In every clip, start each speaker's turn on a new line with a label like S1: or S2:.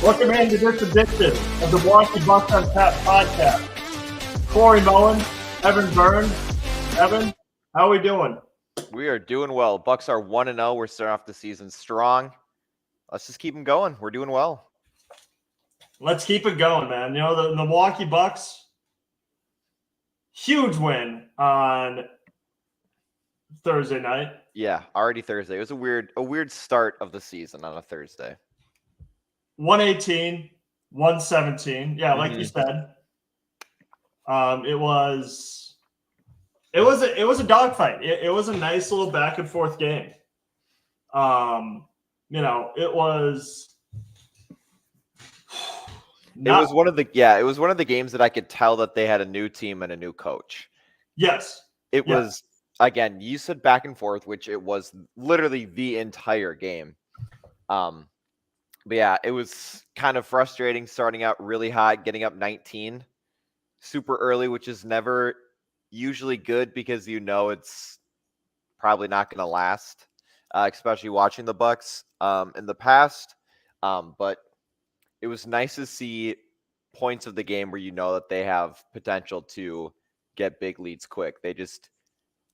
S1: Welcome into this edition of the Milwaukee Bucks on Tap podcast. Corey Moen, Evan Bernd. Evan, how are we doing?
S2: We are doing well. Bucks are 1-0. We're starting off the season strong. Let's just keep them going. We're doing well.
S1: Let's keep it going, man. You know, the Milwaukee Bucks, huge win on Thursday night.
S2: Yeah, already Thursday. It was a weird start of the season on a Thursday.
S1: 118, 117. Yeah, like you said. It was a dogfight. It was a nice little back and forth game. It was
S2: one of the games that I could tell that they had a new team and a new coach.
S1: Yes.
S2: It was, again, you said back and forth, which it was literally the entire game. But yeah, it was kind of frustrating starting out really hot, getting up 19 super early, which is never usually good because you know it's probably not going to last, especially watching the Bucks in the past. But it was nice to see points of the game where you know that they have potential to get big leads quick. They just,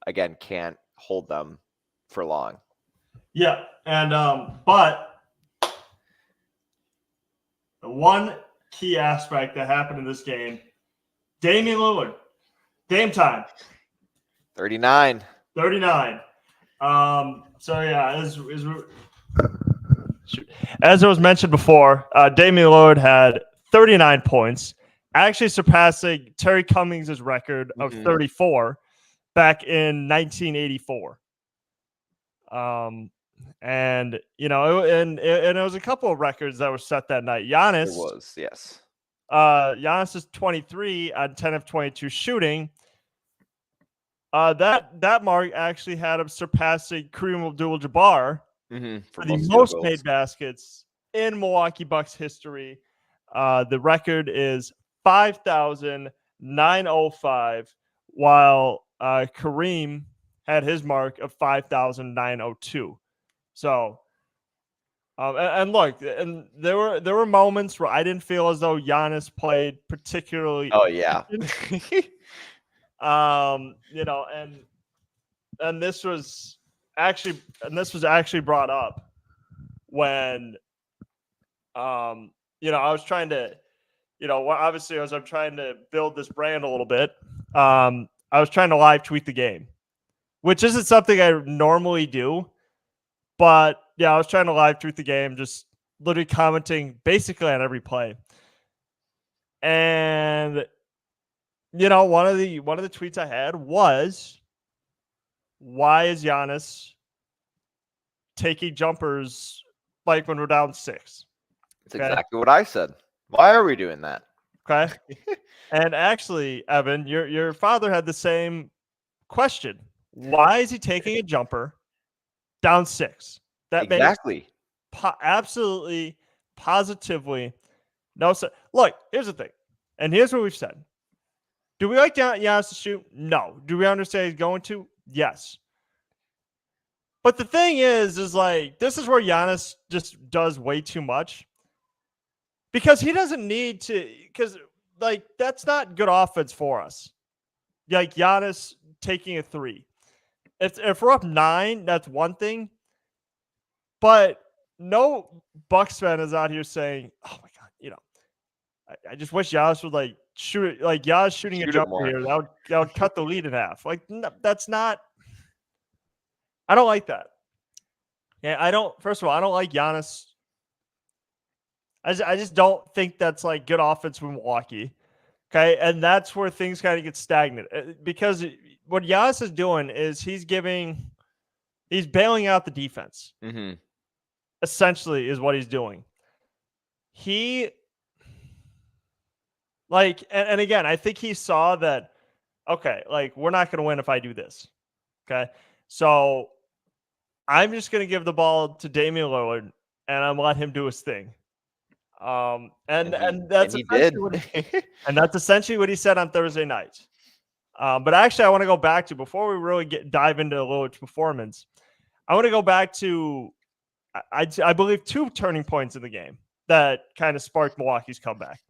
S2: again, can't hold them for long.
S1: Yeah, and but the one key aspect that happened in this game, Damian Lillard, game time.
S2: 39.
S1: So yeah, as it was mentioned before, Damian Lillard had 39 points, actually surpassing Terry Cummings' record of 34 back in 1984. And you know, and it was a couple of records that were set that night. Giannis is 23 on 10 of 22 shooting. That mark actually had him surpassing Kareem Abdul-Jabbar for the most made baskets in Milwaukee Bucks history. The record is 5,905, while Kareem had his mark of 5,902. So, and look, and there were moments where I didn't feel as though Giannis played particularly.
S2: Oh yeah.
S1: And this was actually brought up when, I was trying to, obviously as I'm trying to build this brand a little bit, I was trying to live tweet the game, which isn't something I normally do. But yeah, I was trying to live tweet the game, just literally commenting basically on every play. And one of the tweets I had was, why is Giannis taking jumpers like when we're down 6?
S2: That's exactly what I said. Why are we doing that?
S1: Okay. And actually, Evan, your father had the same question. Why is he taking a jumper down 6? That
S2: exactly.
S1: makes absolutely, positively no sense. Look, here's the thing. And here's what we've said. Do we like Giannis to shoot? No. Do we understand he's going to? Yes. But the thing is like, this is where Giannis just does way too much. Because he doesn't need to, because like, that's not good offense for us. Like Giannis taking a 3. If we're up 9, that's one thing. But no Bucks fan is out here saying, "Oh my God, I just wish Giannis would like shoot it, like Giannis shooting a jumper here. That would cut the lead in half." Like that's not. I don't like that. Yeah, I don't. First of all, I don't like Giannis. I just don't think that's like good offense from Milwaukee. Okay, and that's where things kind of get stagnant because what Giannis is doing is he's bailing out the defense. Essentially is what he's doing. He like, and again, I think he saw that, okay, like we're not going to win if I do this. Okay. So I'm just going to give the ball to Damian Lillard and I'm let him do his thing. And that's essentially what he said on Thursday night. But actually I want to go back to, before we really dive into Lillard's performance, I want to go back to, I believe, 2 turning points in the game that kind of sparked Milwaukee's comeback.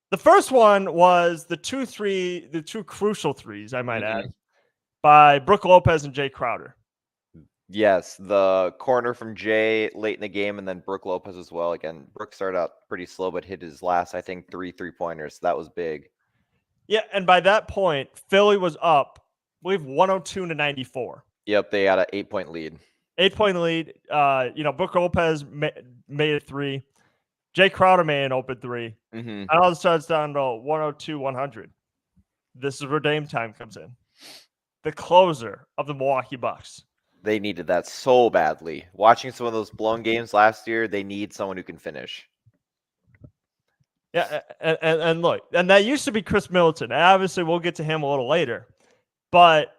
S1: The first one was the two crucial threes, I might add, by Brook Lopez and Jay Crowder.
S2: Yes, the corner from Jay late in the game, and then Brook Lopez as well. Again, Brook started out pretty slow, but hit his last, I think, 3-3-pointers. So that was big.
S1: Yeah, and by that point, Philly was up, I believe, 102-94.
S2: Yep, they had an 8-point lead.
S1: 8-point lead. Brook Lopez made a three. Jay Crowder made an open three. And all of a sudden, it's down to 102-100. This is where Dame time comes in. The closer of the Milwaukee Bucks.
S2: They needed that so badly. Watching some of those blown games last year, they need someone who can finish.
S1: Yeah, and look, and that used to be Khris Middleton. And obviously, we'll get to him a little later. But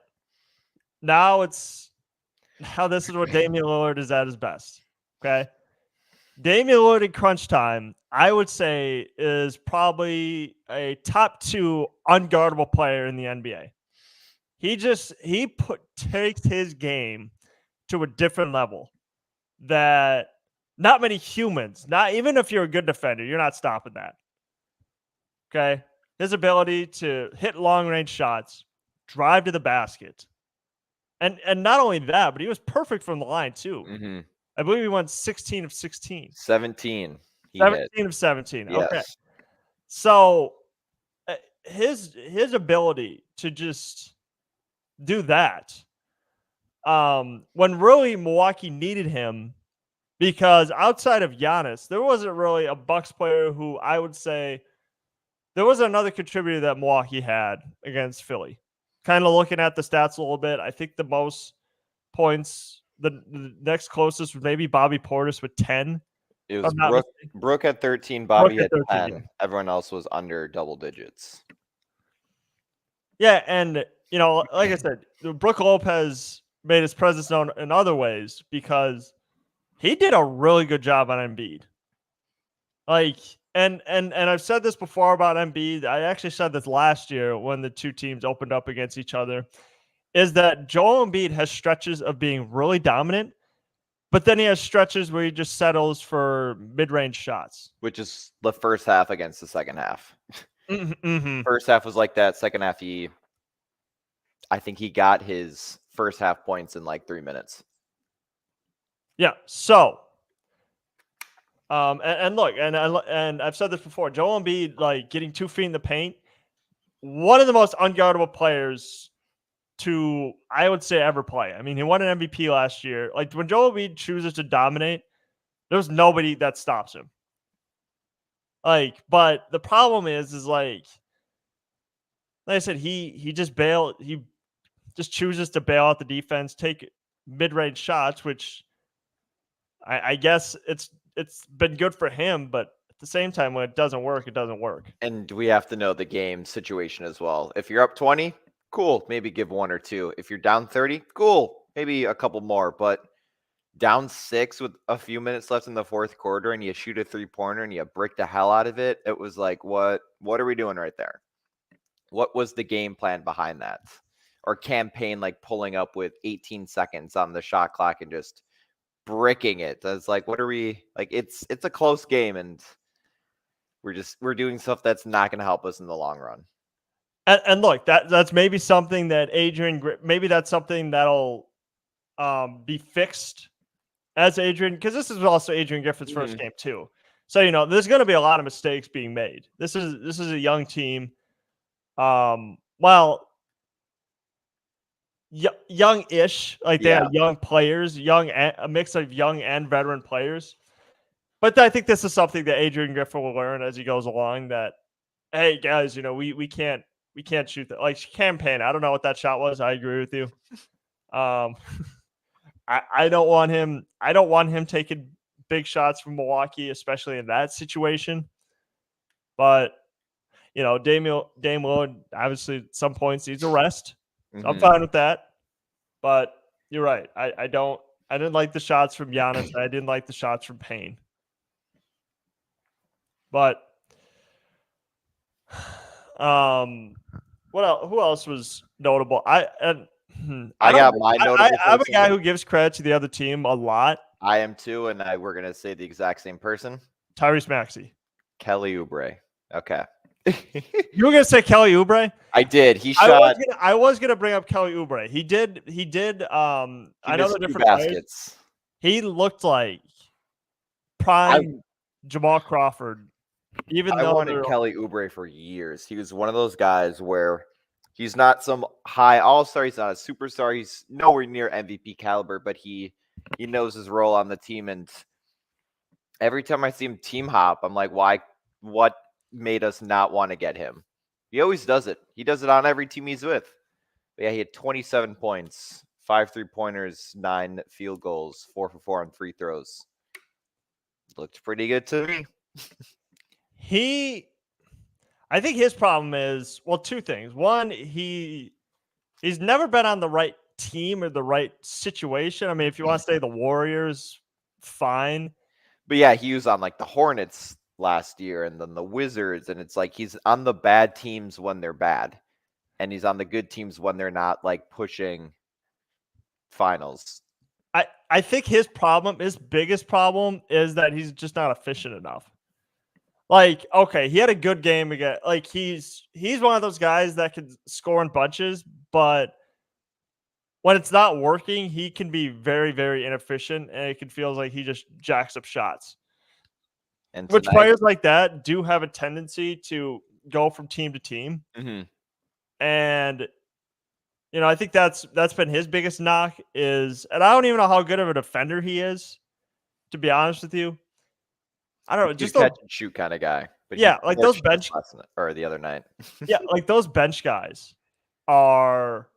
S1: now this is what Damian Lillard is at his best. Okay? Damian Lillard in crunch time, I would say, is probably a top 2 unguardable player in the NBA. He takes his game to a different level that not many humans, not even if you're a good defender, you're not stopping that. Okay? His ability to hit long-range shots, drive to the basket. And not only that, but he was perfect from the line too. I believe he went 16 of 16.
S2: 17.
S1: 17 of 17.
S2: Yes.
S1: Okay. So his ability to just do that when really Milwaukee needed him, because outside of Giannis, there wasn't really a Bucks player who I would say there was another contributor that Milwaukee had against Philly. Kind of looking at the stats a little bit, I think the most points, the next closest was maybe Bobby Portis with 10.
S2: It was Brook had 13, Bobby had 10. Yeah. Everyone else was under double digits.
S1: Yeah, and like I said, Brook Lopez made his presence known in other ways because he did a really good job on Embiid. And I've said this before about Embiid. I actually said this last year when the two teams opened up against each other, is that Joel Embiid has stretches of being really dominant, but then he has stretches where he just settles for mid-range shots.
S2: Which is the first half against the second half. First half was like that. Second half, I think he got his first half points in like 3 minutes.
S1: Yeah. So, and look, and I've said this before, Joel Embiid, like getting 2 feet in the paint, one of the most unguardable players to, I would say, ever play. I mean, he won an MVP last year. Like when Joel Embiid chooses to dominate, there's nobody that stops him. But the problem is like I said, he just chooses to bail out the defense, take mid-range shots, which I guess it's been good for him, but at the same time, when it doesn't work, it doesn't work.
S2: And we have to know the game situation as well. If you're up 20, cool, maybe give 1 or 2. If you're down 30, cool, maybe a couple more. But down 6 with a few minutes left in the fourth quarter and you shoot a 3-pointer and you brick the hell out of it, it was like, what are we doing right there? What was the game plan behind that? Or campaign like pulling up with 18 seconds on the shot clock and just bricking it? That's like, what are we like? It's a close game and we're doing stuff that's not going to help us in the long run.
S1: And look, that's maybe something that maybe that's something that'll be fixed as Adrian, because this is also Adrian Griffin's first game too. So there's going to be a lot of mistakes being made. This is a young team. Young-ish, like they have young players, a mix of young and veteran players. But I think this is something that Adrian Griffin will learn as he goes along. That, hey guys, we can't shoot that. Like campaign, I don't know what that shot was. I agree with you. I don't want him taking big shots from Milwaukee, especially in that situation. But Dame Lillard obviously at some points needs a rest. I'm fine with that. But you're right. I didn't like the shots from Giannis. I didn't like the shots from Payne. But who else was notable? I'm a guy who gives credit to the other team a lot.
S2: I am too, and we're gonna say the exact same person.
S1: Tyrese Maxey.
S2: Kelly Oubre. Okay.
S1: You were gonna say Kelly Oubre?
S2: I did. He shot.
S1: I was gonna bring up Kelly Oubre. He did.
S2: He
S1: I know
S2: missed
S1: the
S2: 2
S1: different players.
S2: baskets.
S1: He looked like prime Jamal Crawford. Even
S2: I
S1: though
S2: wanted Kelly Oubre for years. He was one of those guys where he's not some high all-star. He's not a superstar. He's nowhere near MVP caliber, but he knows his role on the team. And every time I see him team hop, I'm like, why? What made us not want to get him? He always does it. He does it on every team he's with. But yeah, he had 27 points, 5 3-pointers, 9 field goals, 4 for 4 on free throws. Looked pretty good to me.
S1: I think his problem is, well, 2 things. One, he's never been on the right team or the right situation. I mean, if you want to say the Warriors, fine.
S2: But yeah, he was on like the Hornets last year and then the Wizards, and it's like he's on the bad teams when they're bad, and he's on the good teams when they're not like pushing finals.
S1: I think his biggest problem is that he's just not efficient enough. Like, okay, he had a good game again. Like, he's one of those guys that can score in bunches, but when it's not working, he can be very, very inefficient, and it can feel like he just jacks up shots.
S2: And
S1: which players like that do have a tendency to go from team to team.
S2: Mm-hmm.
S1: And I think that's been his biggest knock is, and I don't even know how good of a defender he is, to be honest with you. I don't know, just
S2: a catch and shoot kind of guy. But
S1: yeah, like those bench
S2: or the other night.
S1: Yeah, like those bench guys are,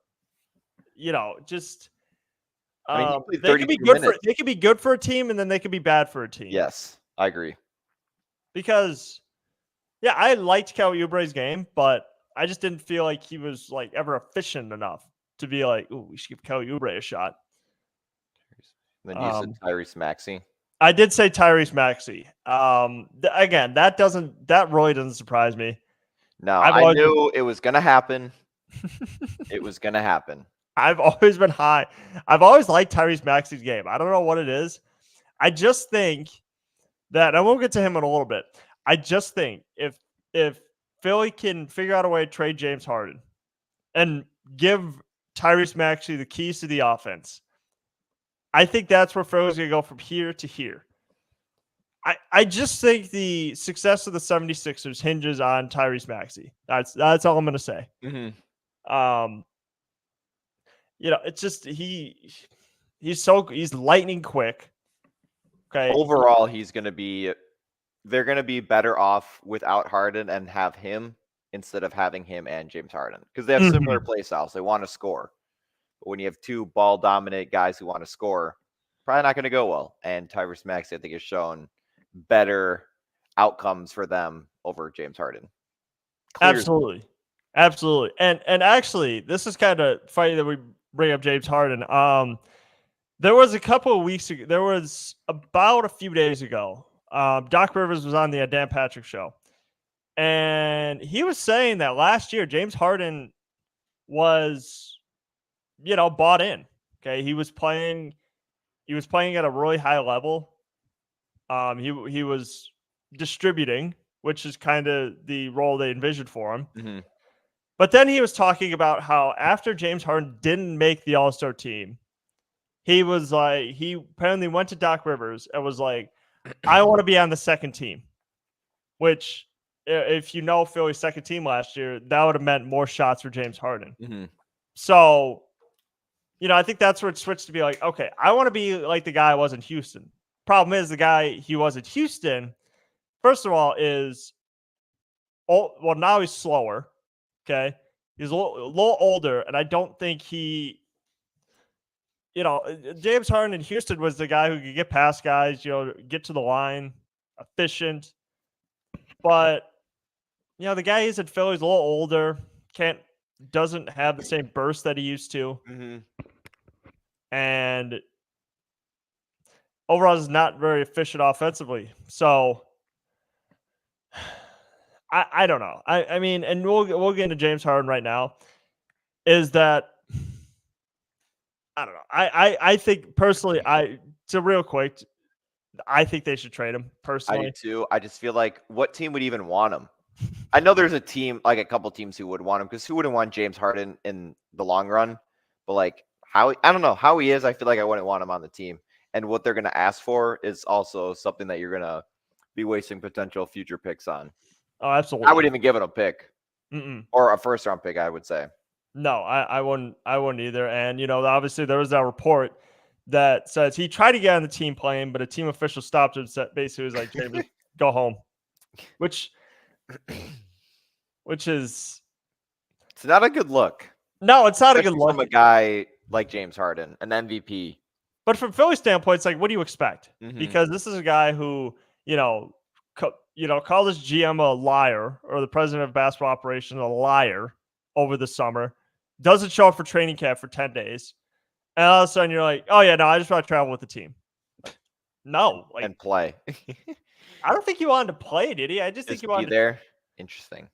S1: just
S2: I mean,
S1: they can be good for a team, and then they can be bad for a team.
S2: Yes, I agree.
S1: Because yeah, I liked Kelly Oubre's game, but I just didn't feel like he was like ever efficient enough to be like, "Ooh, we should give Kelly Oubre a shot."
S2: Then you said Tyrese Maxey.
S1: I did say Tyrese Maxey. Again, that really doesn't surprise me.
S2: No, I knew it was gonna happen. It was gonna happen.
S1: I've always been high. I've always liked Tyrese Maxey's game. I don't know what it is. I just think that, and we'll get to him in a little bit. I just think if Philly can figure out a way to trade James Harden and give Tyrese Maxey the keys to the offense, I think that's where Philly's going to go from here to here. I just think the success of the 76ers hinges on Tyrese Maxey. That's all I'm going to say.
S2: Mm-hmm.
S1: It's just he's lightning quick. Okay.
S2: Overall, they're going to be better off without Harden and have him instead of having him and James Harden, because they have similar play styles. They want to score. But when you have 2 ball-dominant guys who want to score, probably not going to go well. And Tyrese Maxey, I think, has shown better outcomes for them over James Harden.
S1: Absolutely. And actually, this is kind of funny that we bring up James Harden. There was a couple of weeks ago, there was about a few days ago, Doc Rivers was on the Dan Patrick show, and he was saying that last year James Harden was, bought in. Okay, he was playing at a really high level. He was distributing, which is kind of the role they envisioned for him.
S2: Mm-hmm.
S1: But then he was talking about how after James Harden didn't make the All-Star team, he was like, he apparently went to Doc Rivers and was like, I want to be on the second team, which, if you know Philly's second team last year, that would have meant more shots for James Harden.
S2: Mm-hmm.
S1: So, I think that's where it switched to be like, okay, I want to be like the guy I was in Houston. Problem is, the guy he was at Houston, first of all, now he's slower. Okay. He's a little older, and I don't think James Harden in Houston was the guy who could get past guys, get to the line, efficient. But, the guy he's at Philly is a little older, doesn't have the same burst that he used to.
S2: Mm-hmm.
S1: And overall is not very efficient offensively. So I don't know. I mean, and we'll get into James Harden right now, is that I don't know. I think personally, So real quick, I think they should trade him
S2: I
S1: personally.
S2: do too. I just feel like what team would even want him? I know there's a team, like a couple teams who would want him because who wouldn't want James Harden in the long run? But like how I don't know how he is. I feel like I wouldn't want him on the team. And what they're gonna ask for is also something that you're gonna be wasting potential future picks on.
S1: Oh, absolutely.
S2: I wouldn't even give it a pick
S1: Mm-mm.
S2: or a first round pick. I would say.
S1: No, I wouldn't. I wouldn't either. And obviously there was that report that says he tried to get on the team plane, but a team official stopped him. Basically, was like, "James, go home," which is
S2: It's not a good look.
S1: no, it's not a good
S2: Especially
S1: look.
S2: from a guy like James Harden, an MVP.
S1: But from Philly's standpoint, it's like, what do you expect?
S2: Mhm.
S1: Because this is a guy who called his GM a liar, or the president of basketball operations a liar over the summer. Doesn't show up for training camp for 10 days. And all of a sudden you're like, oh yeah, no, I just want to travel with the team. No, like
S2: And play.
S1: I don't think he wanted to play, did he? I just think
S2: Just
S1: he
S2: be
S1: wanted to.
S2: there. Interesting.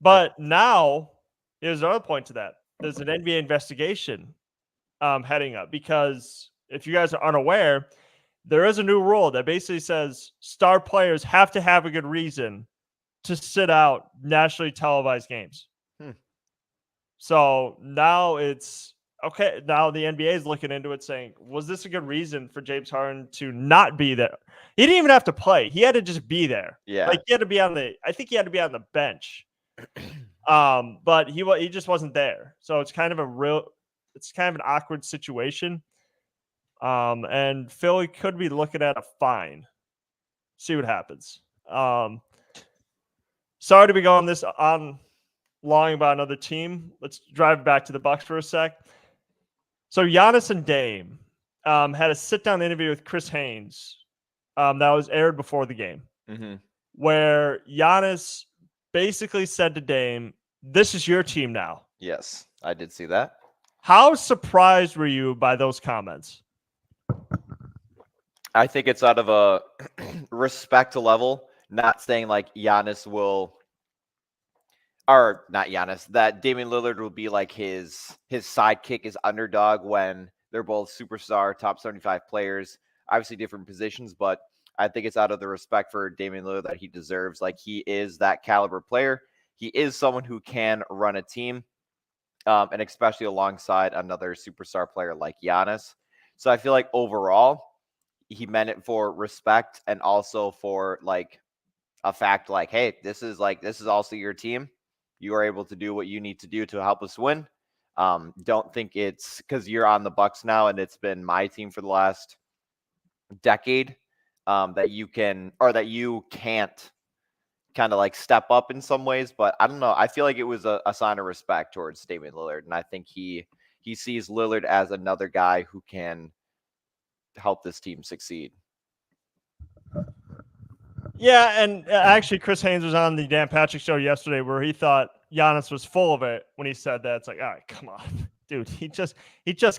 S1: But now there's another point to that. There's an NBA investigation heading up, because if you guys are unaware, there is a new rule that basically says star players have to have a good reason to sit out nationally televised games. So now it's okay. Now the NBA is looking into it, saying, was this a good reason for James Harden to not be there? He didn't even have to play. He had to just be there.
S2: Yeah.
S1: Like he had to be I think he had to be on the bench. But he just wasn't there. So it's kind of an awkward situation. And Philly could be looking at a fine. See what happens. Sorry to be going this on long about another team. Let's drive back to the Bucks for a sec. So Giannis and Dame had a sit-down interview with Chris Haynes that was aired before the game, where Giannis basically said to Dame, "This is your team now."
S2: Yes, I did see that.
S1: How surprised were you by those comments?
S2: I think it's out of a respect level, not saying like Giannis will, or not Giannis, that Damian Lillard will be like his sidekick, his underdog when they're both superstar, top 75 players, obviously different positions, but I think it's out of the respect for Damian Lillard that he deserves. Like he is that caliber player. He is someone who can run a team, and especially alongside another superstar player like Giannis. So I feel like overall, he meant it for respect and also for like a fact like, hey, this is also your team. You are able to do what you need to do to help us win. Don't think it's because you're on the Bucks now and it's been my team for the last decade that you can't kind of like step up in some ways. But I don't know. I feel like it was a sign of respect towards Damian Lillard, and I think he sees Lillard as another guy who can help this team succeed.
S1: Yeah, and actually, Chris Haynes was on the Dan Patrick show yesterday where he thought Giannis was full of it when he said that. It's like, all right, come on, dude. He just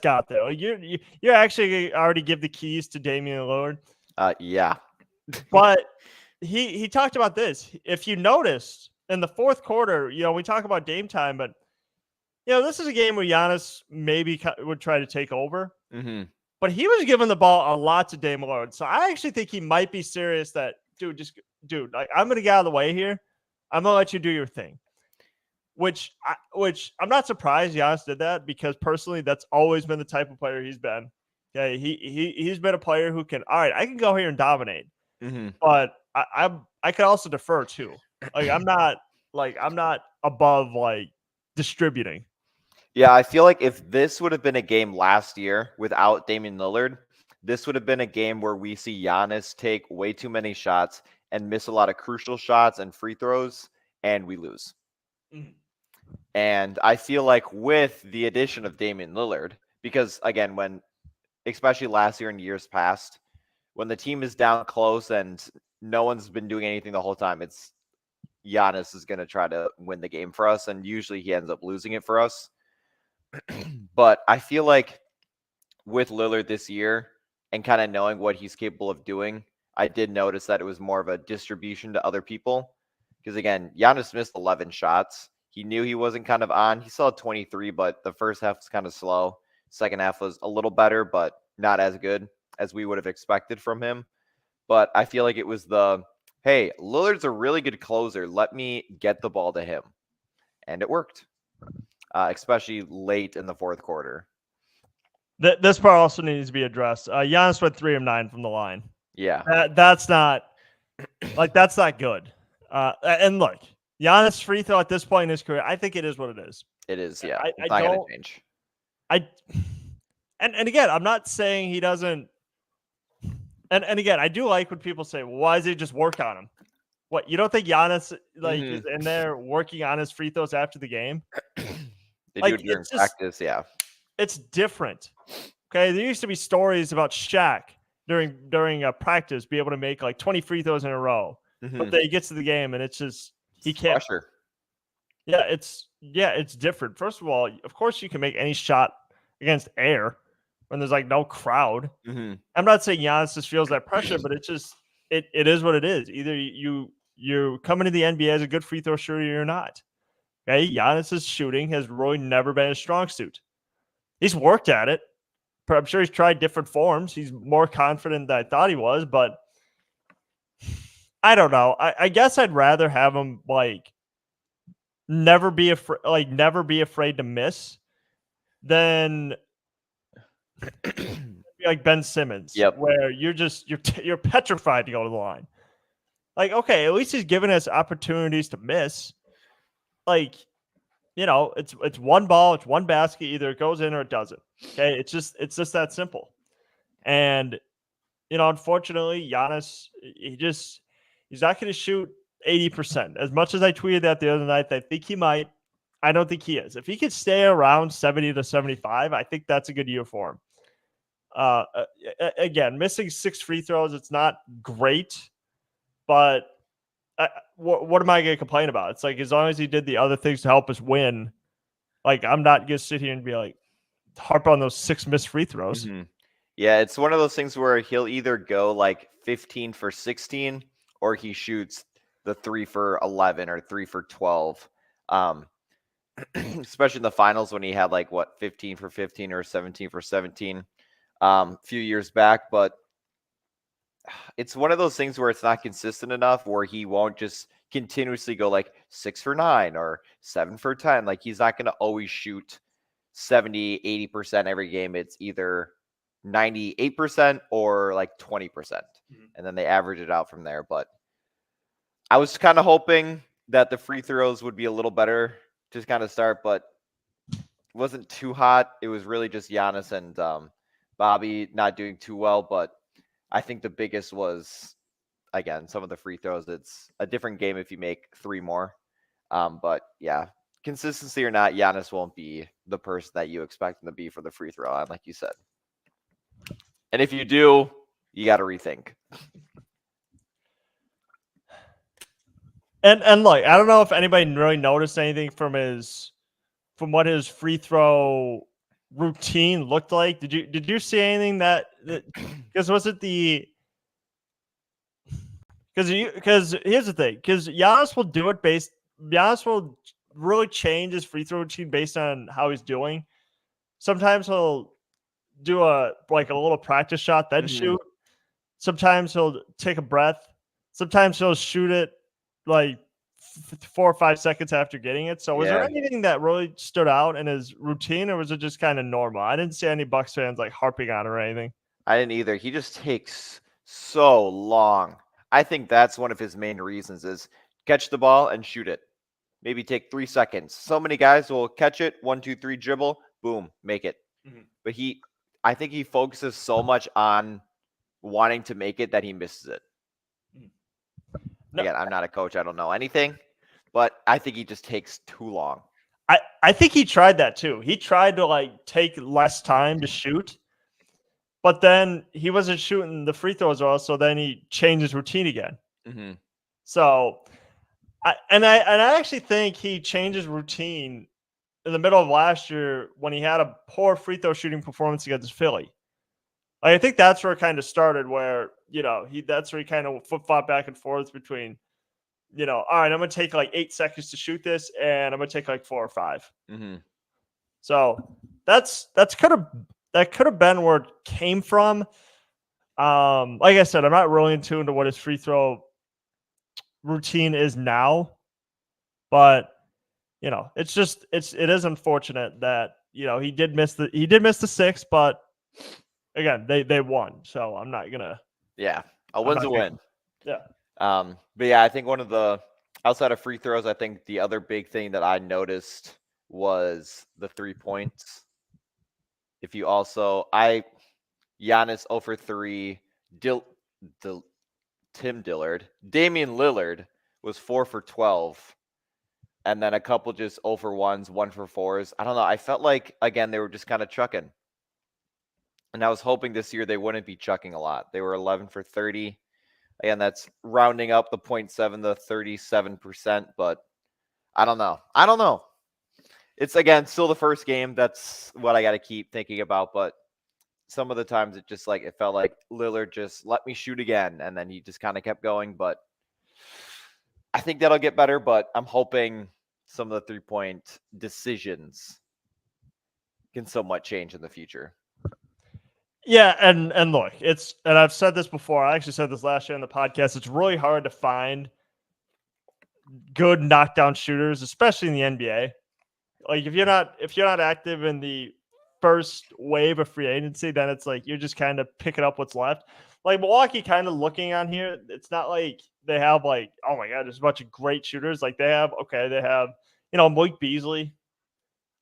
S1: got there. Like, you're actually already give the keys to Damian Lillard.
S2: Yeah.
S1: But he talked about this. If you noticed in the fourth quarter, we talk about Dame time, but this is a game where Giannis maybe would try to take over.
S2: Mm-hmm.
S1: But he was giving the ball a lot to Dame Lillard. So I actually think he might be serious that, dude, like, I'm going to get out of the way here. I'm going to let you do your thing. Which I'm not surprised Giannis did that, because personally, that's always been the type of player he's been. Okay, he's been a player who can, all right, I can go here and dominate.
S2: Mm-hmm.
S1: But I could also defer too. Like I'm not above like distributing.
S2: Yeah, I feel like if this would have been a game last year without Damian Lillard, this would have been a game where we see Giannis take way too many shots and miss a lot of crucial shots and free throws, and we lose. Mm-hmm. And I feel like with the addition of Damian Lillard, because again, especially last year and years past, when the team is down close and no one's been doing anything the whole time, it's Giannis is going to try to win the game for us, and usually he ends up losing it for us. But I feel like with Lillard this year and kind of knowing what he's capable of doing, I did notice that it was more of a distribution to other people. Because again, Giannis missed 11 shots. He knew he wasn't kind of on. He still had 23, but the first half was kind of slow. Second half was a little better, but not as good. as we would have expected from him. But I feel like it was hey, Lillard's a really good closer. Let me get the ball to him. And it worked, especially late in the fourth quarter.
S1: This part also needs to be addressed. Giannis went 3 of 9 from the line.
S2: Yeah.
S1: That's not good. And look, Giannis' free throw at this point in his career, I think it is what it is.
S2: It is, yeah.
S1: I
S2: it's not going to change.
S1: And again, I'm not saying he doesn't. And again, I do like when people say, well, why does he just work on him? What, you don't think Giannis is in there working on his free throws after the game?
S2: They do it during practice, yeah.
S1: It's different. Okay, there used to be stories about Shaq during a practice be able to make like 20 free throws in a row, but then he gets to the game and it's just he can't.
S2: Pressure.
S1: Yeah, it's different. First of all, of course you can make any shot against air when there's like no crowd. I'm not saying Giannis just feels that pressure, but it's just it is what it is. Either you come into the NBA as a good free throw shooter or you're not. Okay, Giannis's shooting has really never been a strong suit. He's worked at it. I'm sure he's tried different forms. He's more confident than I thought he was, but I don't know. I guess I'd rather have him never be afraid to miss than like Ben Simmons, where you're petrified to go to the line. Like, okay, at least he's giving us opportunities to miss. Like, it's one ball, it's one basket, either it goes in or it doesn't. Okay, it's just that simple. And unfortunately, Giannis, he's not going to shoot 80%. As much as I tweeted that the other night, I think he might. I don't think he is. If he could stay around 70 to 75, I think that's a good year for him. Again, missing 6 free throws, it's not great, but what am I going to complain about? It's like, as long as he did the other things to help us win, like, I'm not going to sit here and be like, harp on those 6 missed free throws.
S2: Yeah, it's one of those things where he'll either go like 15 for 16 or he shoots the 3 for 11 or 3 for 12. Especially in the finals when he had 15 for 15 or 17 for 17 a few years back. But it's one of those things where it's not consistent enough, where he won't just continuously go 6 for 9 or 7 for 10. Like, he's not going to always shoot 70, 80% every game. It's either 98% or 20%. And then they average it out from there. But I was kind of hoping that the free throws would be a little better to kind of start, but it wasn't too hot. It was really just Giannis and Bobby not doing too well. But I think the biggest was, again, some of the free throws. It's a different game if you make 3 more. But yeah, consistency or not, Giannis won't be the person that you expect him to be for the free throw line, like you said. And if you do, you got to rethink.
S1: And I don't know if anybody really noticed anything from what his free throw routine looked like. Did you see anything that because was it the because here's the thing, because Giannis will do it Giannis will really change his free throw routine based on how he's doing. Sometimes he'll do a little practice shot, then shoot. Sometimes he'll take a breath. Sometimes he'll shoot it 4 or 5 seconds after getting it. So was there anything that really stood out in his routine, or was it just kind of normal? I didn't see any Bucks fans harping on it or anything.
S2: I didn't either. He just takes so long. I think that's one of his main reasons is catch the ball and shoot it. Maybe take 3 seconds. So many guys will catch it, 1, 2, 3, dribble, boom, make it. But I think he focuses so much on wanting to make it that he misses it. Again, I'm not a coach. I don't know anything, but I think he just takes too long.
S1: I think he tried that too. He tried to take less time to shoot, but then he wasn't shooting the free throws well. So then he changed his routine again. So, I actually think he changed his routine in the middle of last year when he had a poor free throw shooting performance against Philly. I think that's where it kind of started, where that's where he kind of flip-flop back and forth between, all right, I'm going to take 8 seconds to shoot this, and I'm going to take 4 or 5. So that could have been where it came from. Like I said, I'm not really in tune to what his free throw routine is now, but it is unfortunate that he did miss the 6, but again, they won, so I'm not gonna.
S2: Yeah, a win's a win.
S1: Yeah.
S2: But yeah, I think one of the outside of free throws, I think the other big thing that I noticed was the 3 points. If you also, Giannis 0 for 3, Tim Dillard, Damian Lillard was 4 for 12, and then a couple just 0 for 1s, 1 for 4s. I don't know. I felt like again they were just kind of chucking, and I was hoping this year they wouldn't be chucking a lot. They were 11 for 30. Again, that's rounding up the 0.7 to 37%, but I don't know. It's again still the first game. That's what I got to keep thinking about. But some of the times it felt like Lillard just let me shoot again, and then he just kind of kept going. But I think that'll get better. But I'm hoping some of the 3-point decisions can somewhat change in the future.
S1: Yeah, and look, and I've said this before. I actually said this last year in the podcast. It's really hard to find good knockdown shooters, especially in the NBA. Like if you're not active in the first wave of free agency, then it's like you're just kind of picking up what's left. Like Milwaukee, kind of looking on here, it's not like they have like, oh my god, there's a bunch of great shooters. Like they have Mike Beasley.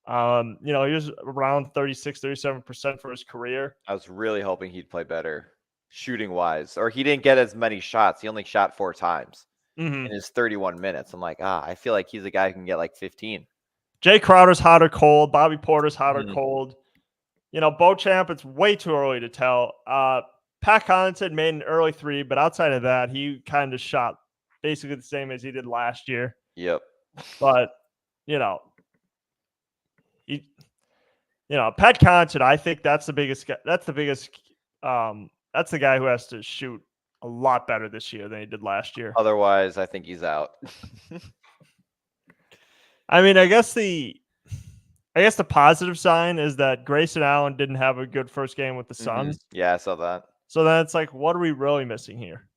S1: He was around 36-37% for his career.
S2: I was really hoping he'd play better shooting wise, or he didn't get as many shots. He only shot 4 times in his 31 minutes. I'm like, I feel like he's a guy who can get like 15.
S1: Jay Crowder's hot or cold. Bobby Porter's hot or cold. Beauchamp, it's way too early to tell. Pat Connaughton made an early 3, but outside of that, he kind of shot basically the same as he did last year.
S2: Yep.
S1: But, Pat Connaughton, I think that's the biggest. That's the guy who has to shoot a lot better this year than he did last year.
S2: Otherwise, I think he's out.
S1: I mean, I guess the positive sign is that Grayson Allen didn't have a good first game with the Suns.
S2: Yeah, I saw that.
S1: So then it's like, what are we really missing here?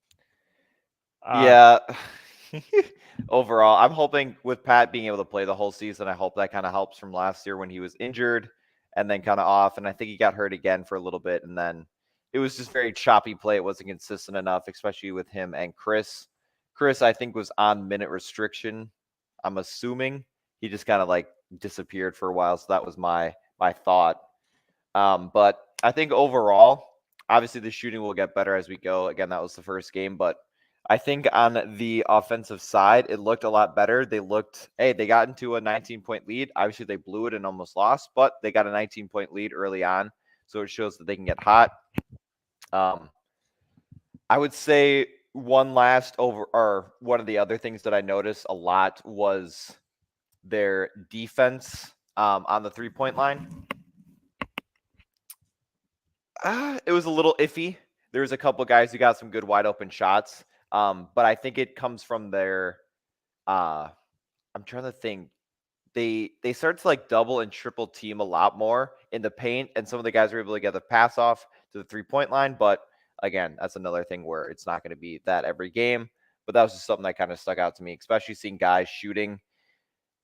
S2: Yeah. Overall, I'm hoping with Pat being able to play the whole season, I hope that kind of helps from last year when he was injured and then kind of off. And I think he got hurt again for a little bit. And then it was just very choppy play. It wasn't consistent enough, especially with him and Khris. Khris, I think, was on minute restriction. I'm assuming he just kind of like disappeared for a while. So that was my thought. But I think overall, obviously the shooting will get better as we go. Again, that was the first game, but I think on the offensive side, it looked a lot better. They got into a 19-point lead. Obviously, they blew it and almost lost, but they got a 19-point lead early on. So it shows that they can get hot. I would say one of the other things that I noticed a lot was their defense on the 3-point line. It was a little iffy. There was a couple guys who got some good wide open shots. But I think it comes from their I'm trying to think. They started to like double and triple team a lot more in the paint, and some of the guys were able to get the pass off to the 3-point line. But again, that's another thing where it's not going to be that every game. But that was just something that kind of stuck out to me, especially seeing guys shooting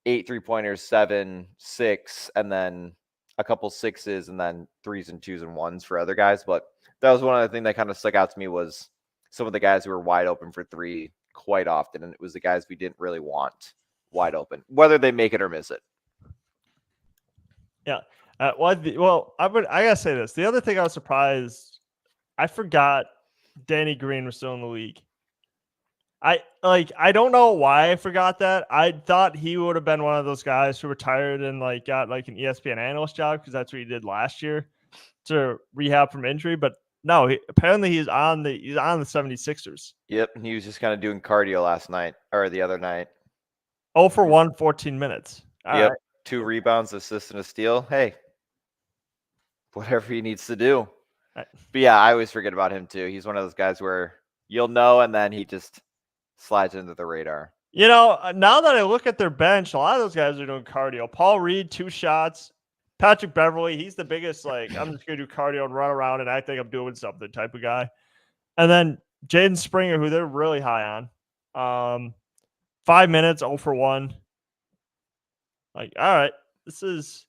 S2: 8 3-pointers, 7, 6, and then a couple 6s, and then 3s and 2s and 1s for other guys. But that was one of the things that kind of stuck out to me was some of the guys who were wide open for 3 quite often, and it was the guys we didn't really want wide open, whether they make it or miss it.
S1: Yeah. I gotta say this. The other thing I was surprised, I forgot Danny Green was still in the league. I don't know why I forgot that. I thought he would have been one of those guys who retired and got an ESPN analyst job because that's what he did last year to rehab from injury. But no, apparently he's on the 76ers.
S2: Yep, he was just kind of doing cardio last night or the other night.
S1: 0 for 1, 14 minutes.
S2: Yep, 2 rebounds, assist, and a steal. Hey, whatever he needs to do. But yeah, I always forget about him too. He's one of those guys where you'll know, and then he just slides into the radar.
S1: Now that I look at their bench, a lot of those guys are doing cardio. Paul Reed, 2 shots. Patrick Beverly, he's the biggest, like, I'm just going to do cardio and run around and act like I'm doing something type of guy. And then Jaden Springer, who they're really high on. 5 minutes, 0 for 1. Like, all right, this is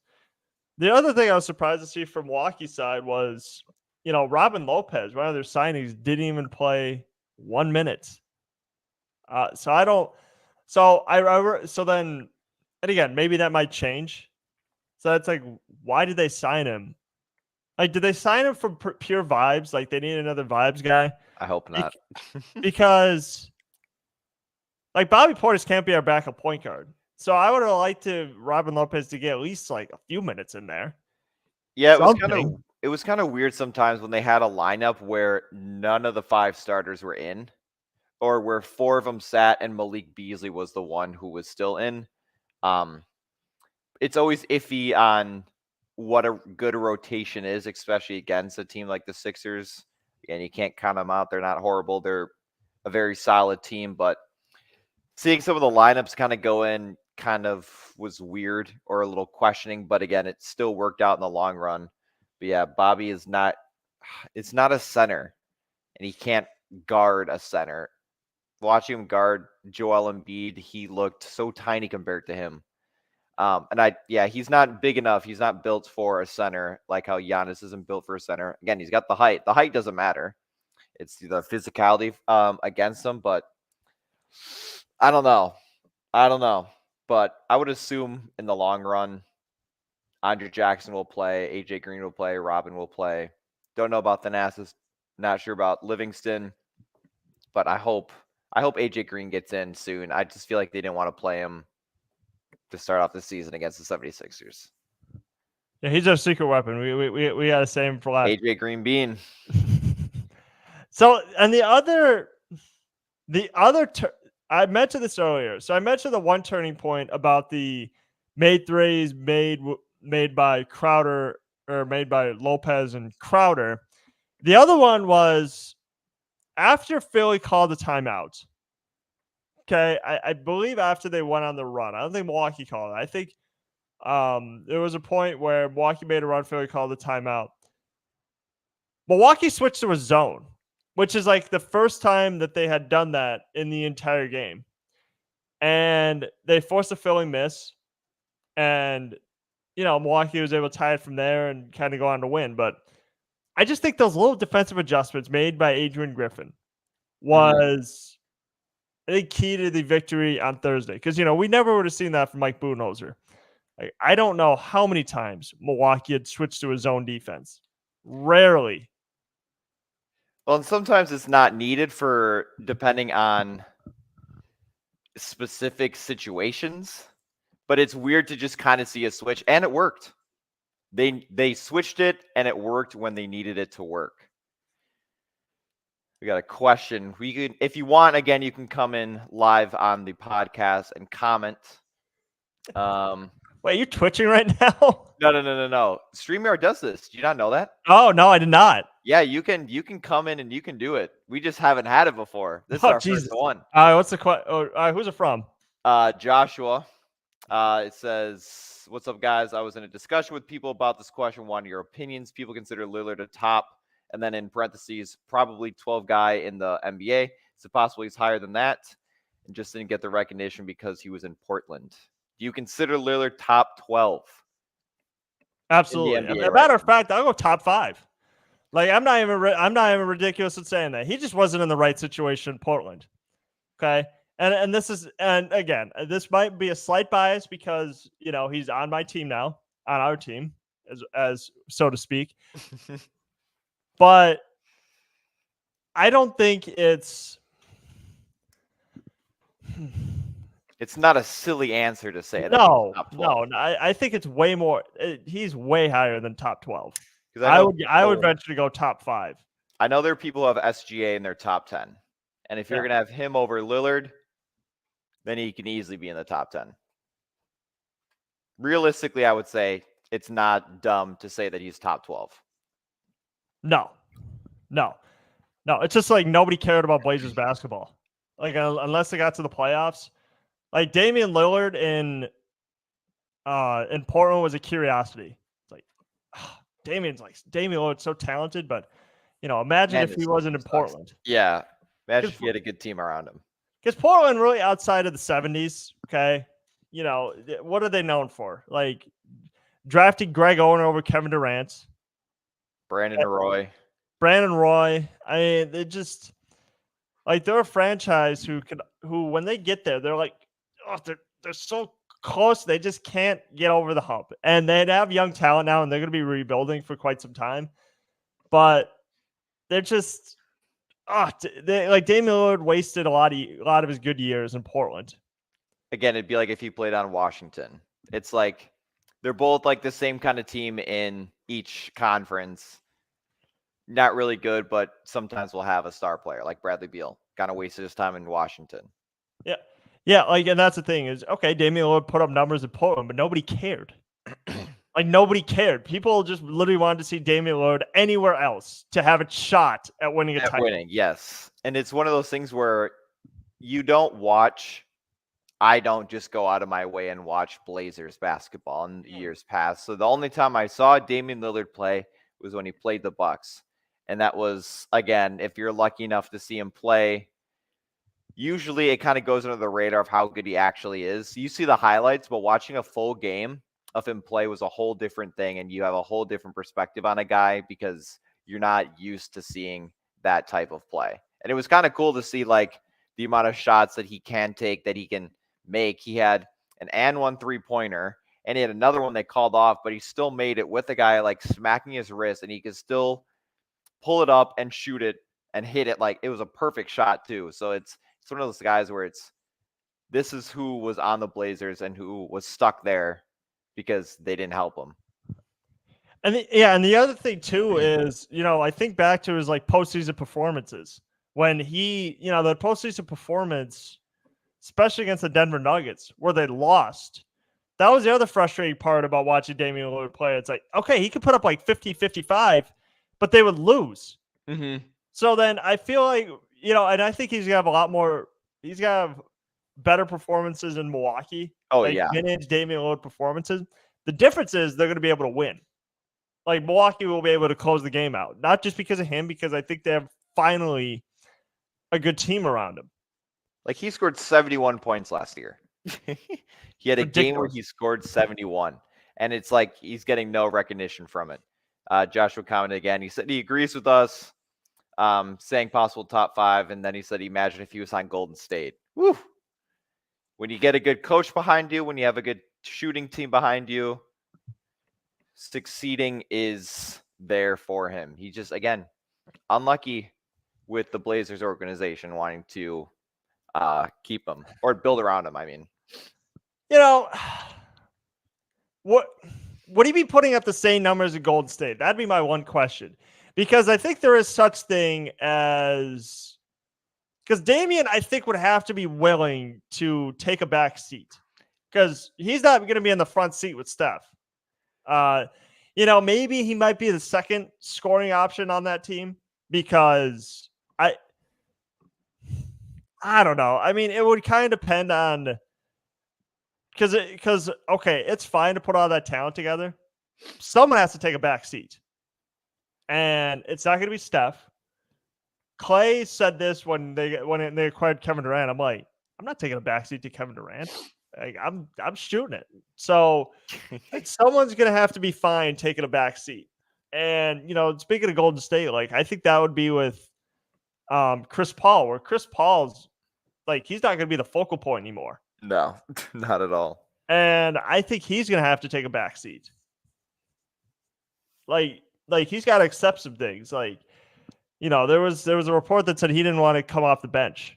S1: the other thing I was surprised to see from Milwaukee's side was, Robin Lopez, one of their signings, didn't even play 1 minute. So I don't. So then, and again, maybe that might change. So that's like, why did they sign him? Like, did they sign him for pure vibes? Like, they need another vibes guy?
S2: I hope not.
S1: Because, like, Bobby Portis can't be our backup point guard. So I would have liked Robin Lopez to get at least like a few minutes in there.
S2: Yeah, it was kind of weird sometimes when they had a lineup where none of the 5 starters were in, or where 4 of them sat and Malik Beasley was the one who was still in. It's always iffy on what a good rotation is, especially against a team like the Sixers. And you can't count them out. They're not horrible. They're a very solid team, but seeing some of the lineups kind of go in kind of was weird or a little questioning, but again, it still worked out in the long run. But yeah, Bobby it's not a center, and he can't guard a center. Watching him guard Joel Embiid, he looked so tiny compared to him. He's not big enough. He's not built for a center like how Giannis isn't built for a center. Again, he's got the height. The height doesn't matter. It's the physicality against him, but I don't know. But I would assume in the long run, Andre Jackson will play, AJ Green will play, Robin will play. Don't know about Thanasis. Not sure about Livingston. But I hope AJ Green gets in soon. I just feel like they didn't want to play him to start off the season against the 76ers.
S1: Yeah, he's our secret weapon. We got to save him for last.
S2: AJ Green Bean.
S1: So, and the other I mentioned this earlier. So I mentioned the one turning point about the made threes made by Crowder, or made by Lopez and Crowder. The other one was after Philly called the timeout. Okay, I believe after they went on the run. I don't think Milwaukee called it. I think there was a point where Milwaukee made a run, Philly called the timeout. Milwaukee switched to a zone, which is like the first time that they had done that in the entire game. And they forced a Philly miss. And, Milwaukee was able to tie it from there and kind of go on to win. But I just think those little defensive adjustments made by Adrian Griffin was, I think, key to the victory on Thursday. Because, we never would have seen that from Mike Budenholzer. Like, I don't know how many times Milwaukee had switched to a zone defense. Rarely.
S2: Well, and sometimes it's not needed for depending on specific situations, but it's weird to just kind of see a switch, and it worked. They switched it, and it worked when they needed it to work. We got a question. If you want, again, you can come in live on the podcast and comment.
S1: Wait, you're twitching right now?
S2: No. StreamYard does this. Do you not know that?
S1: Oh, no, I did not.
S2: Yeah, you can come in and you can do it. We just haven't had it before. This is our first one.
S1: What's the question? Who's it from?
S2: Joshua. It says, "What's up, guys? I was in a discussion with people about this question. Wanted your opinions. People consider Lillard a top, and then in parentheses, probably 12 guy in the NBA. Is it possible he's higher than that? And just didn't get the recognition because he was in Portland. Do you consider Lillard top 12?
S1: Absolutely. As a matter of fact, I'll go top 5. Like, I'm not even ridiculous in saying that. He just wasn't in the right situation in Portland. Okay. And again, this might be a slight bias because, he's on my team now, on our team, as so to speak. But I don't think it's
S2: not a silly answer to say that.
S1: No. I think it's way more. He's way higher than top 12. I would venture to go top 5.
S2: I know there are people who have SGA in their top 10. And if you're going to have him over Lillard, then he can easily be in the top 10. Realistically, I would say it's not dumb to say that he's top 12.
S1: No. It's just like nobody cared about Blazers basketball. Like, unless they got to the playoffs. Like, Damian Lillard in Portland was a curiosity. Damian Lillard's so talented, but imagine if he wasn't in Portland.
S2: Yeah. Imagine if he had a good team around him.
S1: Because Portland really outside of the 70s, okay, what are they known for? Like drafting Greg Oden over Kevin Durant.
S2: Brandon Roy.
S1: I mean, they just like they're a franchise who when they get there, they're like, oh, they're so close, they just can't get over the hump. And they have young talent now, and they're going to be rebuilding for quite some time. But they're just like Damian Lillard wasted a lot of his good years in Portland.
S2: Again, it'd be like if he played on Washington. It's like they're both like the same kind of team in each conference. Not really good, but sometimes we'll have a star player like Bradley Beal. Kind of wasted his time in Washington.
S1: Yeah. Yeah, like, and that's the thing is, okay, Damian Lillard put up numbers in Portland, but nobody cared. Like, nobody cared. People just literally wanted to see Damian Lillard anywhere else to have a shot at winning a title.
S2: Winning, yes. And it's one of those things where you don't watch. I don't just go out of my way and watch Blazers basketball in years past. So the only time I saw Damian Lillard play was when he played the Bucks. And that was, again, if you're lucky enough to see him play, usually it kind of goes under the radar of how good he actually is. You see the highlights, but watching a full game of him play was a whole different thing. And you have a whole different perspective on a guy because you're not used to seeing that type of play. And it was kind of cool to see like the amount of shots that he can take, that he can make. He had an and one 3-pointer, and he had another one they called off, but he still made it with a guy like smacking his wrist, and he could still pull it up and shoot it and hit it. Like it was a perfect shot too. So it's one of those guys where this is who was on the Blazers and who was stuck there because they didn't help him.
S1: And the other thing too is, I think back to his like postseason performances when he, the postseason performance, especially against the Denver Nuggets, where they lost. That was the other frustrating part about watching Damian Lillard play. It's like, okay, he could put up like 50, 55, but they would lose.
S2: Mm-hmm.
S1: So then I feel like, and I think he's going to have better performances in Milwaukee.
S2: Oh,
S1: like
S2: yeah.
S1: Vintage Damian Lillard performances. The difference is they're going to be able to win. Like Milwaukee will be able to close the game out. Not just because of him, because I think they have finally a good team around him.
S2: Like he scored 71 points last year. He had a game where he scored 71, and it's like he's getting no recognition from it. Joshua commented again. He said he agrees with us, saying possible top 5, and then he said, imagine if he was on Golden State. Woo! When you get a good coach behind you, when you have a good shooting team behind you, succeeding is there for him. He just, again, unlucky with the Blazers organization wanting to keep him or build around him. I mean,
S1: what would he be putting up the same numbers at Golden State? That'd be my one question, because I think there is such thing as, because Damian, I think, would have to be willing to take a back seat because he's not going to be in the front seat with Steph. Maybe he might be the second scoring option on that team because I don't know. I mean, it would kind of depend on because okay, it's fine to put all that talent together. Someone has to take a back seat, and it's not going to be Steph. Clay said this when they acquired Kevin Durant. I'm like, I'm not taking a back seat to Kevin Durant. Like, I'm shooting it. So someone's going to have to be fine taking a back seat. And speaking of Golden State, like I think that would be with Chris Paul, where Chris Paul's like, he's not going to be the focal point anymore.
S2: No, not at all.
S1: And I think he's going to have to take a back seat. Like he's got to accept some things. Like, there was a report that said he didn't want to come off the bench.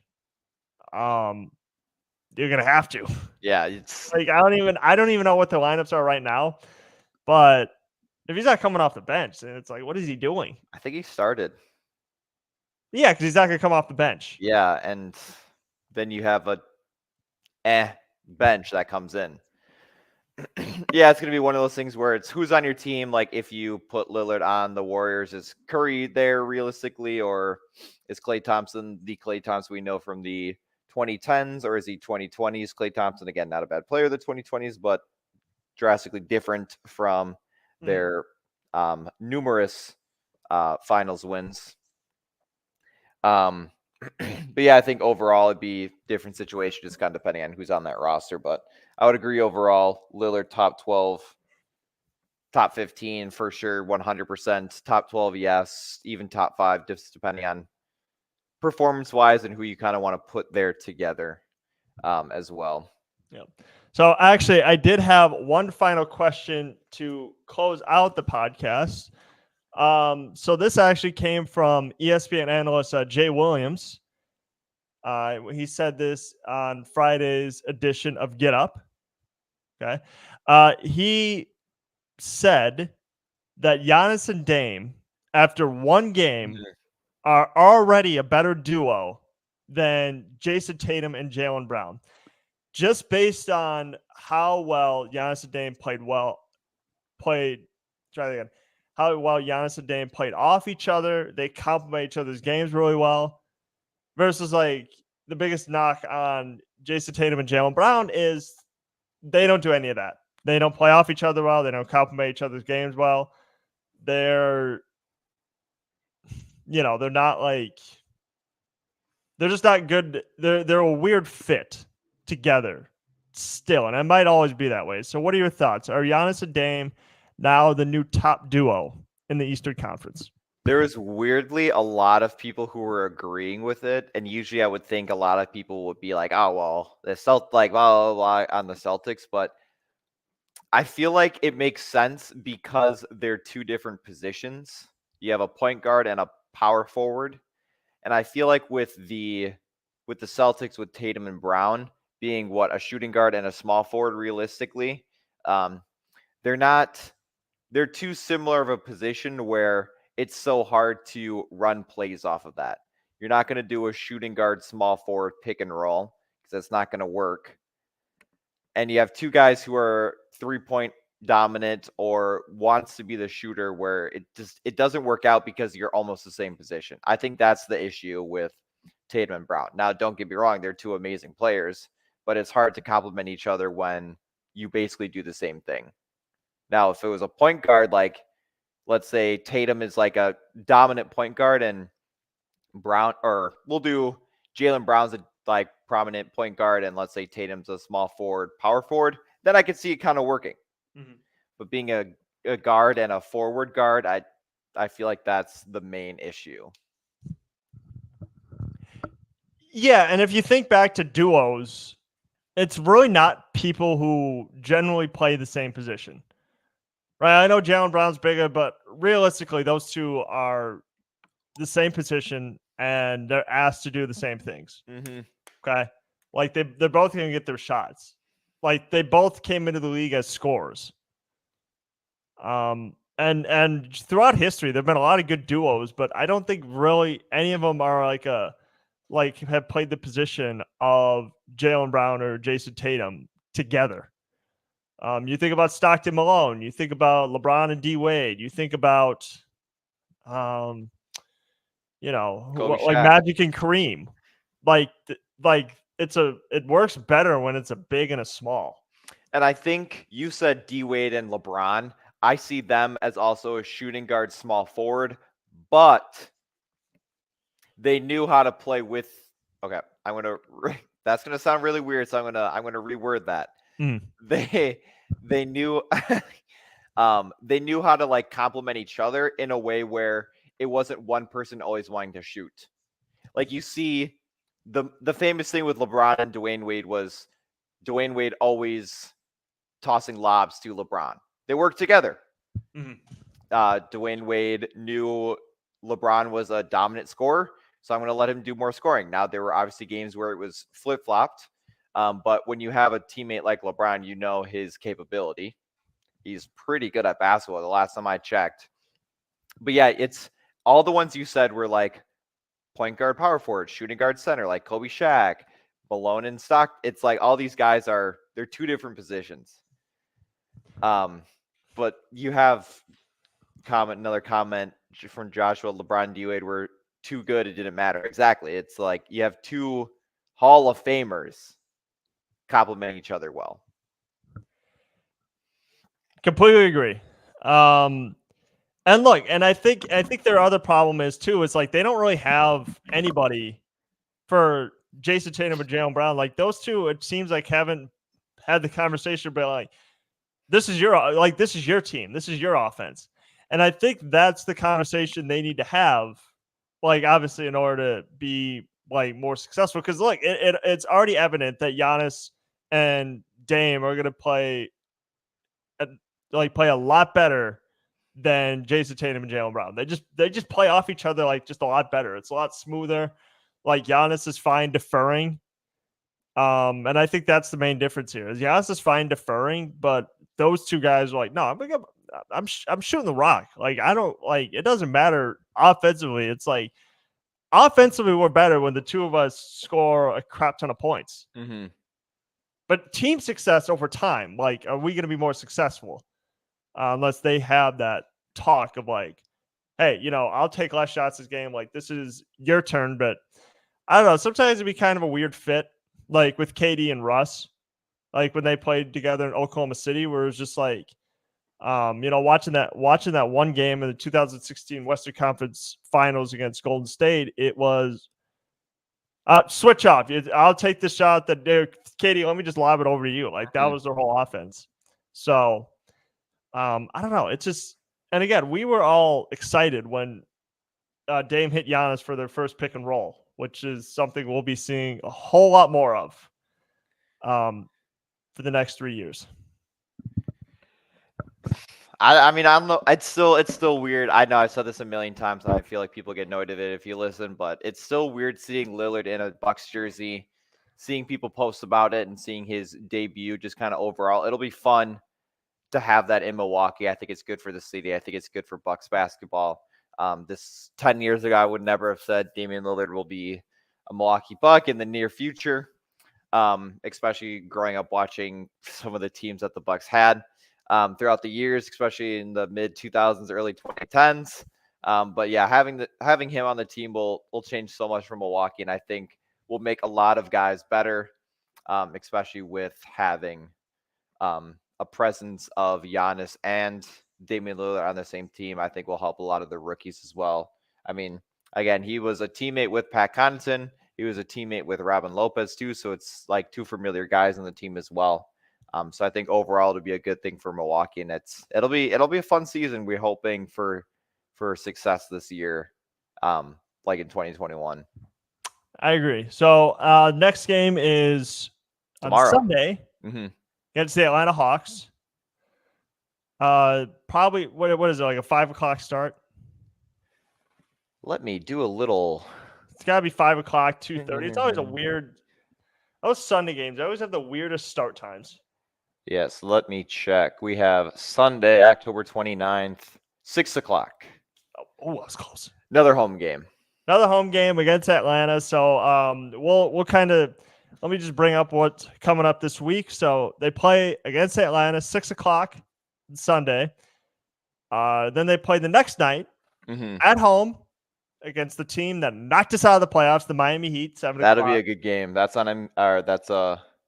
S1: You're going to have to.
S2: Yeah, it's
S1: like I don't even know what the lineups are right now, but if he's not coming off the bench, then it's like, what is he doing?
S2: I think he started.
S1: Yeah, because he's not going to come off the bench.
S2: Yeah, and then you have a bench that comes in. Yeah, it's going to be one of those things where it's who's on your team. Like if you put Lillard on the Warriors, is Curry there realistically, or is Klay Thompson the Klay Thompson we know from the 2010s, or is he 2020s Klay Thompson? Again, not a bad player, the 2020s, but drastically different from their numerous finals wins. But yeah, I think overall it'd be different situation, just kind of depending on who's on that roster. But I would agree overall, Lillard top 12, top 15 for sure, 100%. Top 12, yes, even top 5, just depending on performance-wise and who you kind of want to put there together as well.
S1: Yep. So actually, I did have one final question to close out the podcast. So this actually came from ESPN analyst Jay Williams. He said this on Friday's edition of Get Up. Okay. He said that Giannis and Dame, after one game, are already a better duo than Jason Tatum and Jaylen Brown. Just based on how well Giannis and Dame how well Giannis and Dame played off each other. They complement each other's games really well. Versus like the biggest knock on Jason Tatum and Jaylen Brown is they don't do any of that. They don't play off each other well. They don't complement each other's games well. They're not like, they're just not good. They're a weird fit together still, and it might always be that way. So what are your thoughts? Are Giannis and Dame now the new top duo in the Eastern Conference?
S2: There is weirdly a lot of people who were agreeing with it, and usually I would think a lot of people would be like, "Oh well, the blah blah blah on the Celtics," but I feel like it makes sense because they're two different positions. You have a point guard and a power forward, and I feel like with the Celtics, with Tatum and Brown being a shooting guard and a small forward, realistically, they're too similar of a position where it's so hard to run plays off of that. You're not going to do a shooting guard, small forward pick and roll because that's not going to work. And you have two guys who are 3-point dominant or wants to be the shooter where it doesn't work out because you're almost the same position. I think that's the issue with Tatum and Brown. Now, don't get me wrong, they're two amazing players, but it's hard to complement each other when you basically do the same thing. Now, if it was a point guard, like let's say Tatum is like a dominant point guard and Brown, or we'll do Jaylen Brown's a like prominent point guard and let's say Tatum's a small forward, power forward, then I could see it kind of working. Mm-hmm. But being a guard and a forward guard, I feel like that's the main issue.
S1: Yeah, and if you think back to duos, it's really not people who generally play the same position. Right? I know Jaylen Brown's bigger, but realistically, those two are the same position and they're asked to do the same things. Mm-hmm. Okay? Like they're both going to get their shots. Like they both came into the league as scorers. And throughout history, there've been a lot of good duos, but I don't think really any of them are have played the position of Jaylen Brown or Jason Tatum together. You think about Stockton Malone, you think about LeBron and D Wade, you think about like Magic and Kareem. It works better when it's a big and a small.
S2: And I think you said D Wade and LeBron. I see them as also a shooting guard, small forward, but they knew how to play with. Okay, that's gonna sound really weird, so I'm gonna reword that. They knew they knew how to like complement each other in a way where it wasn't one person always wanting to shoot. Like you see the famous thing with LeBron and Dwayne Wade was Dwayne Wade always tossing lobs to LeBron. They worked together. Mm-hmm. Dwayne Wade knew LeBron was a dominant scorer, so I'm going to let him do more scoring. Now, there were obviously games where it was flip-flopped, but when you have a teammate like LeBron, you know his capability. He's pretty good at basketball the last time I checked. But yeah, it's all the ones you said were like point guard, power forward, shooting guard, center, like Kobe, Shaq, Malone, and Stock. It's like all these guys they're two different positions. But you have another comment from Joshua, LeBron and D Wade were too good, it didn't matter. Exactly. It's like you have two Hall of Famers complementing each other well.
S1: Completely agree. And look, and I think their other problem is too. It's like they don't really have anybody for Jason Tatum and Jaylen Brown. Like those two, it seems like haven't had the conversation about like this is your team, this is your offense, and I think that's the conversation they need to have. Like obviously, in order to be like more successful, because look, it's already evident that Giannis and Dame are going to play a lot better than Jason Tatum and Jaylen Brown. They just play off each other like just a lot better. It's a lot smoother. Like Giannis is fine deferring. And I think that's the main difference here. Is Giannis is fine deferring, but those two guys are like, no, I'm shooting the rock. Like I don't like it doesn't matter offensively. It's like offensively we're better when the two of us score a crap ton of points.
S2: Mm-hmm.
S1: But team success over time, like, are we going to be more successful unless they have that talk of like, hey, I'll take less shots this game. Like this is your turn, but I don't know. Sometimes it'd be kind of a weird fit, like with KD and Russ, like when they played together in Oklahoma City, where it was just like, watching that one game in the 2016 Western Conference Finals against Golden State, it was switch off. I'll take the shot that KD. Let me just lob it over to you. Like that was their whole offense. So, I don't know. It's just, and again, we were all excited when Dame hit Giannis for their first pick and roll, which is something we'll be seeing a whole lot more of for the next 3 years.
S2: I mean, I don't know. It's still weird. I know I've said this a million times, and I feel like people get annoyed of it if you listen, but it's still weird seeing Lillard in a Bucks jersey, seeing people post about it, and seeing his debut. Just kind of overall, it'll be fun to have that in Milwaukee. I think it's good for the city. I think it's good for Bucks basketball. This 10 years ago, I would never have said Damian Lillard will be a Milwaukee Buck in the near future. Especially growing up watching some of the teams that the Bucks had throughout the years, especially in the mid 2000s, early 2010s. But yeah, having him on the team will change so much for Milwaukee, and I think will make a lot of guys better, especially with having a presence of Giannis and Damian Lillard on the same team. I think will help a lot of the rookies as well. I mean, again, he was a teammate with Pat Connaughton. He was a teammate with Robin Lopez too, so it's like two familiar guys on the team as well. So I think overall it'll be a good thing for Milwaukee, and it'll be a fun season. We're hoping for success this year, like in 2021.
S1: I agree. So next game is
S2: Tomorrow.
S1: on Sunday against the Atlanta Hawks. Probably what is it, like a 5:00 start?
S2: Let me do a little.
S1: It's gotta be 5:00, 2:30. It's always a weird. Those Sunday games, I always have the weirdest start times.
S2: Yes, let me check. We have Sunday, October 29th, 6:00.
S1: Oh, that was close.
S2: Another home game.
S1: Another home game against Atlanta. So we'll kind of let me just bring up what's coming up this week. So they play against Atlanta 6:00 Sunday. Then they play the next night at home against the team that knocked us out of the playoffs, the Miami Heat. 7:00.
S2: That'll be a good game. That's on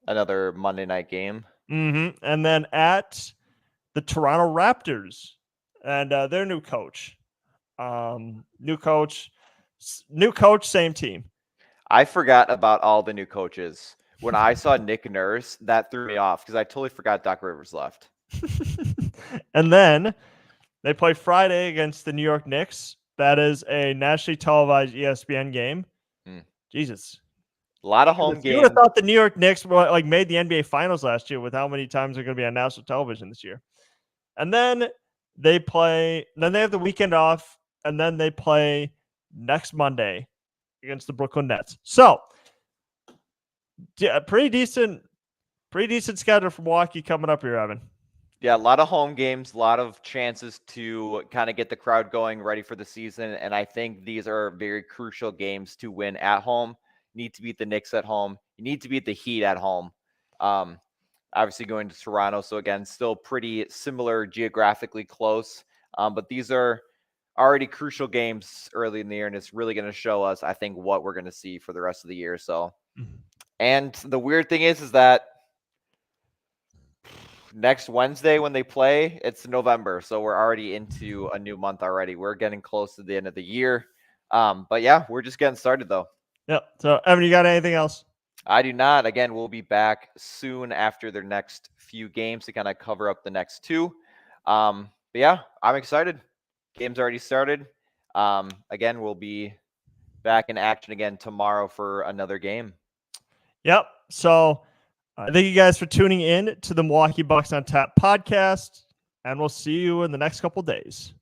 S2: another Monday night game.
S1: And then at the Toronto Raptors and their new coach. New coach, same team.
S2: I forgot about all the new coaches. When I saw Nick Nurse, that threw me off because I totally forgot Doc Rivers left.
S1: And then they play Friday against the New York Knicks. That is a nationally televised ESPN game. Jesus.
S2: A lot of home games.
S1: You would have thought the New York Knicks made the NBA Finals last year with how many times they're going to be on national television this year. And then they have the weekend off, and then they play next Monday against the Brooklyn Nets. So, yeah, pretty decent schedule for Milwaukee coming up here, Evan.
S2: Yeah, a lot of home games, a lot of chances to kind of get the crowd going, ready for the season. And I think these are very crucial games to win at home. You need to beat the Knicks at home. You need to beat the Heat at home. Obviously going to Toronto. So again, still pretty similar geographically close. But these are already crucial games early in the year. And it's really going to show us, I think, what we're going to see for the rest of the year. So, and the weird thing is that next Wednesday when they play, it's November. So we're already into a new month already. We're getting close to the end of the year. But yeah, we're just getting started though.
S1: Yep. So, Evan, you got anything else?
S2: I do not. Again, we'll be back soon after their next few games to kind of cover up the next two. But yeah, I'm excited. Game's already started. Again, we'll be back in action again tomorrow for another game.
S1: Yep. So thank you guys for tuning in to the Milwaukee Bucks on Tap podcast, and we'll see you in the next couple days.